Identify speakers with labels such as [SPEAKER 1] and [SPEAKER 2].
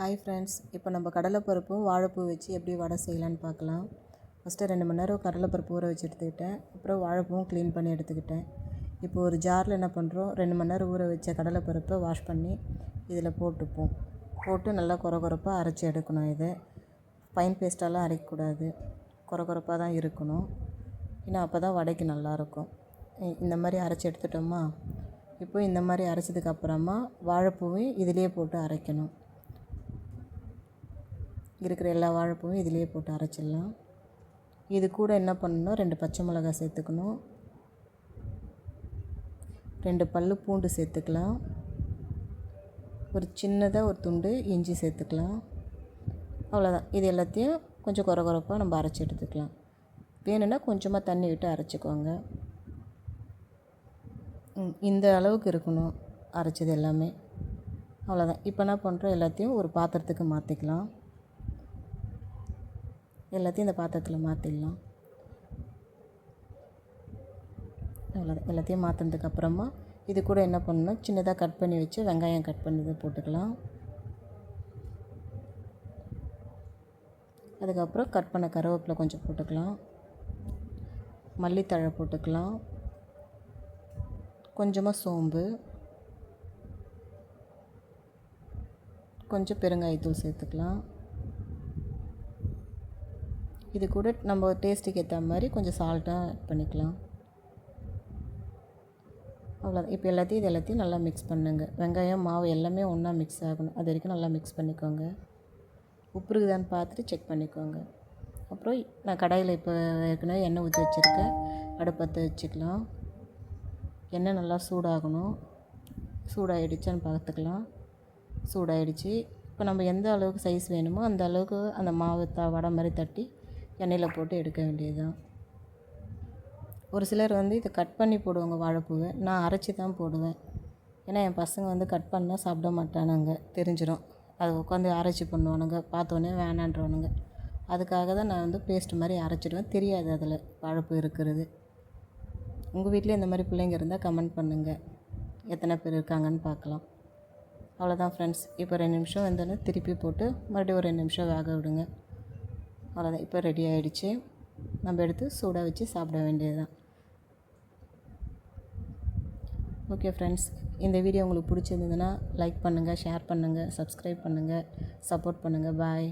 [SPEAKER 1] Hi friends, இப்போ நம்ம கடலைப்பருப்பும் வாழைப்பூ வச்சு எப்படி வடை செய்யலான்னு பார்க்கலாம். ஃபஸ்ட்டு 2 மணி நேரம் கடலைப்பருப்பு ஊற வச்சு எடுத்துக்கிட்டேன். அப்புறம் வாழைப்பூவும் க்ளீன் பண்ணி எடுத்துக்கிட்டேன். இப்போ ஒரு ஜாரில் என்ன பண்ணுறோம், 2 மணி நேரம் ஊற வச்ச கடலைப்பருப்பை வாஷ் பண்ணி இதில் போட்டு நல்லா கொரப்பாக அரைச்சி எடுக்கணும். இதை ஃபைன் பேஸ்ட்டாலாம் அரைக்கக்கூடாது, கொரப்பாக தான் இருக்கணும். ஏன்னா அப்போ தான் வடைக்கு நல்லாயிருக்கும். இந்த மாதிரி அரைச்சி எடுத்துட்டோமா, இப்போ இந்த மாதிரி அரைச்சதுக்கப்புறமா வாழைப்பூவையும் இதிலே போட்டு அரைக்கணும். இருக்கிற எல்லா வாழைப்பூவும் இதிலே போட்டு அரைச்சிடலாம். இது கூட என்ன பண்ணணும், 2 பச்சை மிளகாய் சேர்த்துக்கணும், 2 பல் பூண்டு சேர்த்துக்கலாம், ஒரு சின்னதாக ஒரு துண்டு இஞ்சி சேர்த்துக்கலாம். அவ்வளோதான். இது எல்லாத்தையும் கொஞ்சம் கொரப்பாக நம்ம அரைச்சி எடுத்துக்கலாம். வேணும்னா கொஞ்சமாக தண்ணி விட்டு அரைச்சிக்கோங்க. இந்த அளவுக்கு இருக்கணும் அரைச்சது எல்லாமே. அவ்வளோதான். இப்போ என்ன பண்ணுறோம், எல்லாத்தையும் ஒரு பாத்திரத்துக்கு மாற்றிக்கலாம். எல்லாத்தையும் இந்த பாத்திரத்தில் மாற்றிடலாம். அவ்வளோதான். எல்லாத்தையும் மாற்றினதுக்கப்புறமா இது கூட என்ன பண்ணணும், சின்னதாக கட் பண்ணி வச்சு வெங்காயம் கட் பண்ணி போட்டுக்கலாம். அதுக்கப்புறம் கட் பண்ண கருவேப்பிலை கொஞ்சம் போட்டுக்கலாம், மல்லித்தழை போட்டுக்கலாம், கொஞ்சமாக சோம்பு, கொஞ்சம் பெருங்காயத்தூள் சேர்த்துக்கலாம். இது கூட நம்ம டேஸ்ட்டுக்கு ஏற்ற மாதிரி கொஞ்சம் சால்ட்டாக ஆட் பண்ணிக்கலாம். அவ்வளோதான். இப்போ இது எல்லாத்தையும் நல்லா மிக்ஸ் பண்ணுங்க. வெங்காயம் மாவு எல்லாமே ஒன்றா மிக்ஸ் ஆகணும். அது வரைக்கும் நல்லா மிக்ஸ் பண்ணிக்கோங்க. உப்பு இருக்குதான்னு பார்த்துட்டு செக் பண்ணிக்கோங்க. அப்புறம் நான் கடாயில் இப்போ ஏற்கனவே எண்ணெய் ஊற்றி வச்சுருக்கேன். அடுப்பத்தை வச்சுக்கலாம். எண்ணெய் நல்லா சூடாகணும். சூடாகிடுச்சான்னு பார்த்துக்கலாம். சூடாகிடுச்சு. இப்போ நம்ம எந்த அளவுக்கு சைஸ் வேணுமோ அந்த அளவுக்கு அந்த மாவு வடை மாதிரி தட்டி எண்ணெயில் போட்டு எடுக்க வேண்டியது தான். ஒரு சிலர் இதை கட் பண்ணி போடுவாங்க வாழைப்பூவை. நான் அரைச்சி தான் போடுவேன். ஏன்னா என் பசங்க கட் பண்ணால் சாப்பிட மாட்டானுங்க, தெரிஞ்சிடும். அதை உட்காந்து அரைச்சி பண்ணுவானுங்க, பார்த்தோன்னே வேணான்றவனுங்க. அதுக்காக தான் நான் பேஸ்ட் மாதிரி அரைச்சிடுவேன். தெரியாது அதில் வாழைப்பூ இருக்கிறது. உங்கள் வீட்டில் இந்த மாதிரி பிள்ளைங்க இருந்தால் கமெண்ட் பண்ணுங்கள், எத்தனை பேர் இருக்காங்கன்னு பார்க்கலாம். அவ்வளோதான் ஃப்ரெண்ட்ஸ். இப்போ 2 நிமிஷம் வந்தோடனே திருப்பி போட்டு மறுபடியும் ஒரு 2 நிமிஷம் வேக விடுங்க. அவ்வளோதான். இப்போ ரெடி ஆகிடுச்சு. நம்ம எடுத்து சூடாக வச்சு சாப்பிட வேண்டியது தான். ஓகே ஃப்ரெண்ட்ஸ், இந்த வீடியோ உங்களுக்கு பிடிச்சிருந்ததுன்னா லைக் பண்ணுங்கள், ஷேர் பண்ணுங்கள், சப்ஸ்கிரைப் பண்ணுங்கள், சப்போர்ட் பண்ணுங்கள். பாய்.